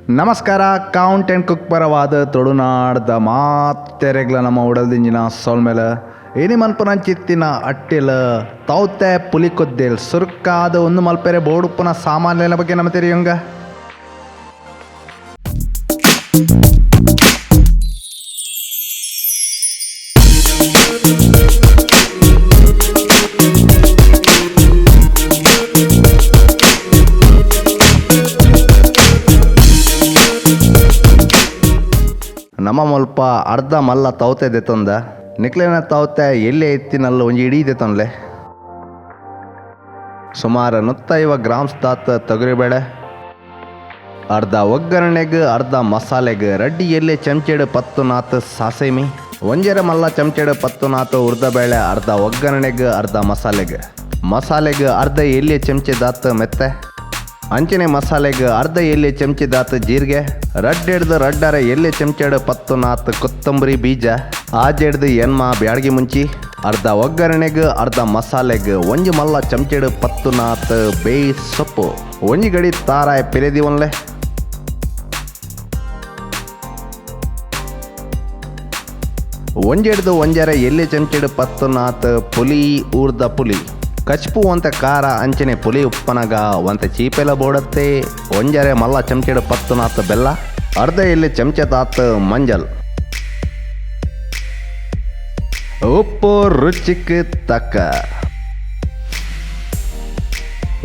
ನಮಸ್ಕಾರ. Count and cook ಪರವಾದ ತೊಡುನಾಡ್ದ ಮಾತೆರೆಗ್ಲ ನಮ್ಮ ಉಡಲ್ದಿಂಜಿನ ಸೋಲ್ ಮೇಲೆ ಏನಿ ಮನ್ಪುನ ಚಿತ್ತಿನ ಅಟ್ಟಿಲ ತೌತೆ ಪುಲಿ ಕೊದ್ದೇಲ್ ಸುರುಕಾದ ಒಂದು ಮಲ್ಪೆರೆ ಬೋಡುಪ್ಪನ ಸಾಮಾನ್ಯನ ಬಗ್ಗೆ ನಮ್ಮ ತೆರೆಯಂಗ ನಮ್ಮ ಮಲ್ಪ ಅರ್ಧ ಮಲ್ಲ ತೌತೆ ದೆತ್ತೊಂದ ನಿಕ್ಲಿನ ತೌತೆ ಎಲ್ಲೇ ಎತ್ತಿನಲ್ಲ ಒಂಜಿ ಇಡೀ ದೆತ್ತೊನ್ಲೆ ಸುಮಾರು 150 ಗ್ರಾಮ್ಸ್ ತಾತ ತೊಗರಿಬೇಳೆ, ಅರ್ಧ ಒಗ್ಗರಣೆಗೆ ಅರ್ಧ ಮಸಾಲೆಗೆ ರಡ್ಡಿ ಎಲ್ಲೇ ಚಮಚೆಡು 10 ನಾತು ಸಾಸೇಮಿ, ಒಂಜೆರೆ ಮಲ್ಲ ಚಮಚೆಡು 10 ನಾತು ಉರ್ದಬೇಳೆ, ಅರ್ಧ ಒಗ್ಗರಣೆಗೆ ಅರ್ಧ ಮಸಾಲೆಗೆ ಅರ್ಧ ಎಲ್ಲಿ ಚಮಚೆ ದಾತ ಮೆತ್ತೆ, ಅಂಚನೆ ಮಸಾಲೆಗೆ ಅರ್ಧ ಎಲ್ಲಿ ಚಮಚೆ ದಾತ ಜೀರಿಗೆ, ರಡ್ಡರೆ ಎಲ್ಲಿ ಚಮಚೆಡು 10 ನಾತು ಕೊತ್ತಂಬರಿ ಬೀಜ, ಆಜೆಡ್ದು ಎನ್ಮ ಬ್ಯಾಡ್ಗಿ ಮುಂಚಿ, ಅರ್ಧ ಒಗ್ಗರಣೆಗೆ ಅರ್ಧ ಮಸಾಲೆಗೆ ಒಂಜಿ ಮಲ್ಲ ಚಮಚೆಡು 10 ನಾತು ಬೇಯಿ ಸೊಪ್ಪು, ಒಂಜಿ ಗಡಿ ತಾರಾಯ ಪಿರೆದಿವನ್ಲೆ, ಒಂಜೆಡ್ದು ಒಂಜರೆ ಎಲ್ಲಿ ಚಮಚೆಡು 10 ನಾತು ಪುಲಿ ಊರ್ದ ಪುಲಿ, ಕಚ್ಪು ಒಂತೆ ಖಾರ ಅಂಚನೆ ಪುಲಿ ಉಪ್ಪನಗ ಒಂತೆ ಚೀಪೆಲ ಬೋಡತ್ತೆ, ಒಂಜರೆ ಮಲ್ಲ ಚಮಚೆಡು 10 ನಾತು ಬೆಲ್ಲ, ಅರ್ಧ ಎಲ್ಲಿ ಚಮಚೆ ತಾತು ಮಂಜಲ್, ಉಪ್ಪು ರುಚಿಗೆ ತಕ್ಕ,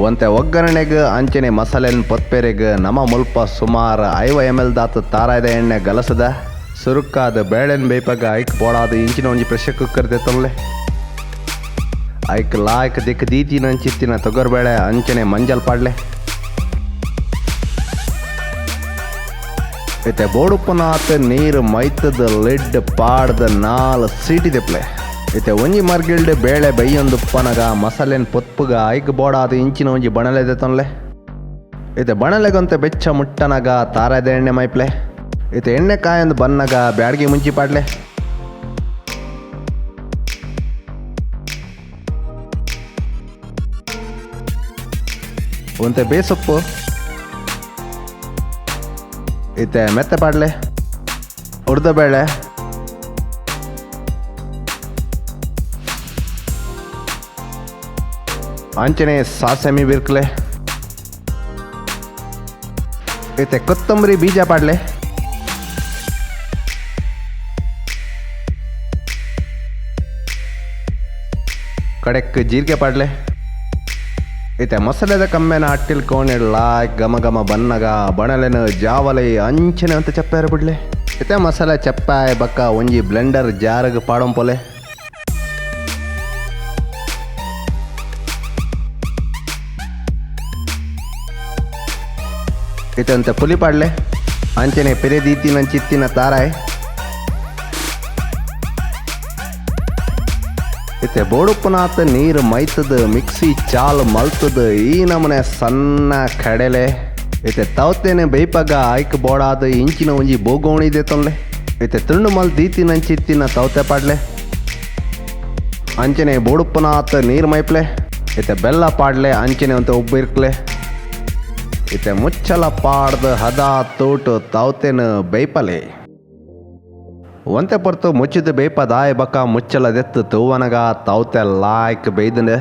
ಒಂತೆ ಒಗ್ಗರಣೆಗೆ ಅಂಚನೆ ಮಸಾಲೆನ ಪೊತ್ಪೆರೆಗೆ ನಮ್ಮ ಮುಲ್ಪ ಸುಮಾರು 50 ml ದಾತು ತಾರಾಯ್ದ ಎಣ್ಣೆ ಗಲಸದ ಸುರುಕಾದ ಬೇಳೆನ ಬೇಯ್ಪಾಗ ಐಕ್ ಬೋಡಾದ ಇಂಚಿನ ಒಂಜಿ ಪ್ರೆಷರ್ ಕುಕ್ಕರ್ ದೆತ್ತೊನ್ಲೆ, ಐಕ್ ಲಾಯ್ಕ್ ದಿಕ್ಕ ದೀತಿನ ಚಿತ್ತಿನ ತೊಗರ್ಬೇಳೆ ಅಂಚನೆ ಮಂಜಲ್ ಪಾಡ್ಲೆ, ಇತ್ತೆ ಬೋಡುಪ್ಪನಾತ ನೀರು ಮೈತದ ಲಿಡ್ ಪಾಡ್ದ 4 ಸೀಟಿ ದೆಪ್ಲೆ, ಇತ್ತೆ ಒಂಜಿ ಮರ್ಗಿಲ್ಡ್ ಬೇಳೆ ಬೈಯೊಂದುಪ್ಪನಗ ಮಸಾಲೆನ ಪೊತ್ಪುಗ ಐಕ್ ಬೋಡಾದ ಇಂಚಿನ ಒಂಜಿ ಬಣಲೆ ದೆತ್ತೊನ್ಲೆ, ಇತ್ತೆ ಬಣಲೆಗೊಂತೆ ಬೆಚ್ಚ ಮುಟ್ಟನಗ ತಾರಾಯ್ದ ಎಣ್ಣೆ ಮೈಪ್ಲೆ, ಇತ್ತೆ ಎಣ್ಣೆ ಕಾಯೊಂದು ಬನ್ನಗ ಬ್ಯಾಡ್ಗಿ ಮುಂಚಿ ಪಾಡ್ಲೆ, ಒಂತೆ ಬೇಸೊಪ್ಪು, ಇತ್ತೆ ಮೆತ್ತೆ ಪಾಡ್ಲೆ, ಉರ್ದಬೇಳೆ, ಅಂಚನೆ ಸಾಸೆಮಿ ಬಿರ್ಕ್ಲೆ, ಇತ್ತೆ ಕೊತ್ತಂಬರಿ ಬೀಜ ಪಾಡ್ಲೆ, ಕಡೆಕ್ ಜೀರಿಗೆ ಪಾಡ್ಲೆ, ಇತ್ತೆ ಮಸಾಲೆದ ಕಮ್ಮೆನ ಅಟ್ಟಿಲ್ ಕೋಣಿಡ್ಲ ಘಮ ಘಮ ಬನ್ನಗ ಬಣಲೆನ ಜಾವಲೆ ಅಂಚನೆ ಅಂತ ಚಪ್ಪಾರ ಬಿಡ್ಲೆ, ಇತ್ತೆ ಮಸಾಲೆ ಚಪ್ಪಾಯ ಬಕ್ಕ ಒಂಜಿ ಬ್ಲೆಂಡರ್ ಜಾರಗ್ ಪಾಡಂಪೊಲೆ, ಇತ್ತೆ ಅಂತ ಪುಲಿ ಪಾಡ್ಲೆ ಅಂಚನೆ ಪೆರೆದೀತಿನ ಚಿತ್ತಿನ ತಾರಾಯ್, ಇತ್ತೆ ಬೋಡುಪ್ಪನಾತ ನೀರು ಮೈತದ ಮಿಕ್ಸಿ ಚಾಲ್ ಮಲ್ತದ ಈ ನಮನೆ ಸಣ್ಣ ಕಡೆಲೆ, ಇತ್ತೆ ತೌತೇನೆ ಬೇಯ್ಪಾಗ ಐಕ್ ಬೋಡಾದ ಇಂಚಿನ ಒಂಜಿ ಬೋಗೋಣಿ ದೆತ್ತೊನ್ಲೆ, ಇತ್ತೆ ತುಂಡು ಮಲ್ ದೀತಿನ ಚಿತ್ತಿನ ತೌತೆ ಪಾಡ್ಲೆ, ಅಂಚನೆ ಬೋಡುಪ್ಪನಾತ ನೀರು ಮೈಪ್ಲೆ, ಇತ್ತೆ ಬೆಲ್ಲ ಪಾಡ್ಲೆ ಅಂಚನೆ ಅಂತ ಉಬ್ಬಿರ್ಕ್ಲೆ, ಇತ್ತೆ ಮುಚ್ಚಲ ಪಾಡ್ದ ಹದ ತೋಟು ತೌತೆನ ಬೇಯ್ಪಲೆ, ಒಂತೆ ಪೊರ್ತು ಮುಚ್ಚಿದ ಬೇಯ್ಪದಾಯ ಬಕ್ಕ ಮುಚ್ಚಲ ದೆತ್ತು ತೂವನಗ ತೌತೆ ಲಾಯ್ಕ್ ಬೇಯ್ದಂಡೆ,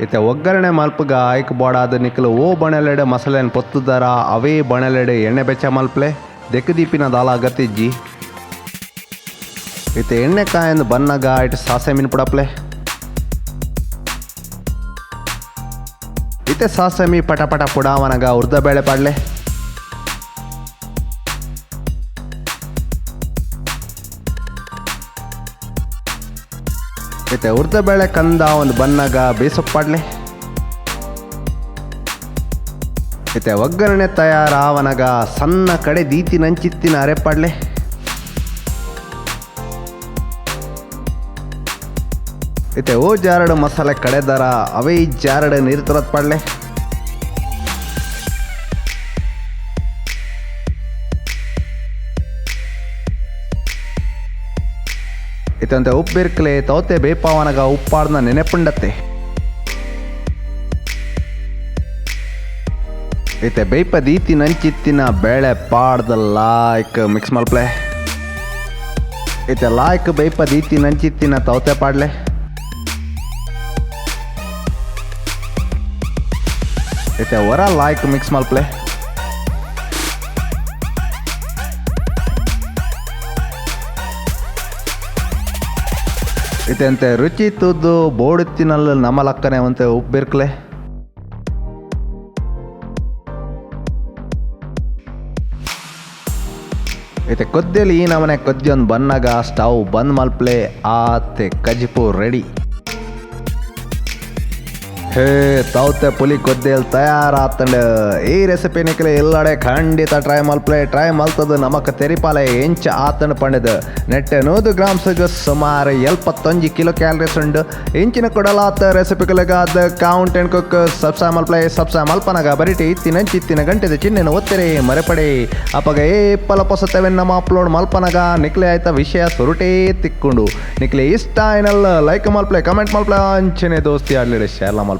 ಇತ್ತೆ ಒಗ್ಗರಣೆ ಮಲ್ಪಗ ಐಕ್ ಬೋಡಾದ ನಿಕ್ಲು ಓ ಬಣಲೆಡೆ ಮಸಾಲೆನ ಪೊತ್ತುದರ ಅವೇ ಬಣಲೆಡೆ ಎಣ್ಣೆ ಬೆಚ್ಚ ಮಲ್ಪಲೆ ದೆಕ್ಕದೀಪಿನ ದಾಲ ಗತ್ತಿಜ್ಜಿ, ಇತ್ತೆ ಎಣ್ಣೆ ಕಾಯಂದು ಬನ್ನಗ ಇಟ್ಟು ಸಾಸೆ ಮೀನು ಪುಡಪ್ಲೆ, ಇತ್ತೆ ಸಾಸಮಿ ಪಟ ಪಟ ಪುಡಾವನಗ ಉರ್ದಬೇಳೆ ಪಾಡ್ಲೆ, ಇತ್ತೆ ಉರ್ದಬೇಳೆ ಕಂದ ಒಂದು ಬನ್ನಗ ಬೇಸೊಪ್ಪಾಡ್ಲೆ, ಇತ್ತೆ ಒಗ್ಗರಣೆ ತಯಾರಾವನಗ ಸಣ್ಣ ಕಡೆ ದೀತಿನಂಚಿತ್ತಿನ ಅರೆಪಾಡ್ಲೆ, ಇತ್ತೆ ಓ ಜಾರಡು ಮಸಾಲೆ ಕಡೆದರ ಅವೇ ಜಾರಡು ನೀರು ತರತ್ ಪಾಡ್ಲೆ, ಇತ್ತಂತೆ ಉಪ್ಪು ಬಿರ್ಕಲೆ ತೌತೆ ಬೇಪಾವನಗ ಉಪ್ಪಾಡ್ನ ನೆನೆಪುಂಡತ್ತೆ, ಐತೆ ಬೇಯ್ಪದೀತಿ ನಂಚಿತ್ತಿನ ಬೇಳೆ ಪಾಡ್ದ ಲಾಯ್ಕ್ ಮಿಕ್ಸ್ ಮಲ್ಪ್ಲೆ ಐತೆ ಲಾಯ್ಕ್ ಬೇಯ್ಪದೀತಿ ನಂಚಿತ್ತಿನ ತವತೆ ಪಾಡ್ಲೆ ಐತೆ ಹೊರ ಲಾಯ್ಕ್ ಮಿಕ್ಸ್ ಮಲ್ಪ್ಲೆ ಐತೆ ಅಂತೆ ರುಚಿ ತುದ್ದು ಬೋಡುತ್ತಿನಲ್ಲಿ ನಮಲಕ್ಕನೆ ಅಂತೆ ಉಪ್ಪಿರ್ಕ್ಲೆ ಐತೆ ಕೊದ್ದೆಲಿ ಈ ನಮನೆ ಕೊದ್ದೊಂದು ಬನ್ನಾಗ ಸ್ಟವ್ ಬಂದ್ ಮಲ್ಪ್ಲೆ ಆತೆ ಕಜಿಪು ರೆಡಿ ಹೇ ತೌತೆ ಪುಲಿ ಕೊದ್ದೆಲ್ ತಯಾರಾತಂಡ ಈ ರೆಸಿಪಿ ನಿಕ್ಲೆ ಎಲ್ಲಡೆ ಖಂಡಿತ ಟ್ರೈ ಮಲ್ಪ್ಲೆ ಟ್ರೈ ಮಲ್ತದು ನಮಕ್ ತೆರಿಪಾಲೆ ಎಂಚ ಆತಂಡ ಪಂಡದು ನೆಟ್ಟೆ 100 ಗ್ರಾಮ್ಸ್ಗೆ ಸುಮಾರು 75 ಕಿಲೋ ಕ್ಯಾಲರೀಸ್ ಉಂಡು ಇಂಚಿನ ಕೊಡಲಾತ ರೆಸಿಪಿಗಳಿಗಾದ ಕೌಂಟ್ ಅಂಡ್ ಕುಕ್ ಸಬ್ಸಾ ಮಲ್ಪ್ಲೆ ಸಬ್ಸಾ ಮಲ್ಪನಾಗ ಬರಿಟಿ ಇತ್ತಿನ ಗಂಟೆದ ಚಿನ್ನೆನ ಒತ್ತಿರಿ ಮರೆಪಡೆ ಅಪ್ಪಗ ಪಲ ಪೊಸತವೆ ನಮ್ಮ ಅಪ್ಲೋಡ್ ಮಲ್ಪನಾಗ ನಿಕ್ಲೆ ಆಯ್ತಾ ವಿಷಯ ಸುರುಟೇ ತಿಕ್ಕೊಂಡು ನಿಕ್ಲೆ ಇಷ್ಟ ಏನಲ್ಲ ಲೈಕ್ ಮಲ್ಪ್ಲೆ ಕಮೆಂಟ್ ಮಲ್ಪ್ಲೆ ಅಂಚನೆ ದೋಸ್ತಿ ಆಡ್ಲಿಡೆ ಶೇರ್ಲ ಮಲ್ಪ್ಲೆ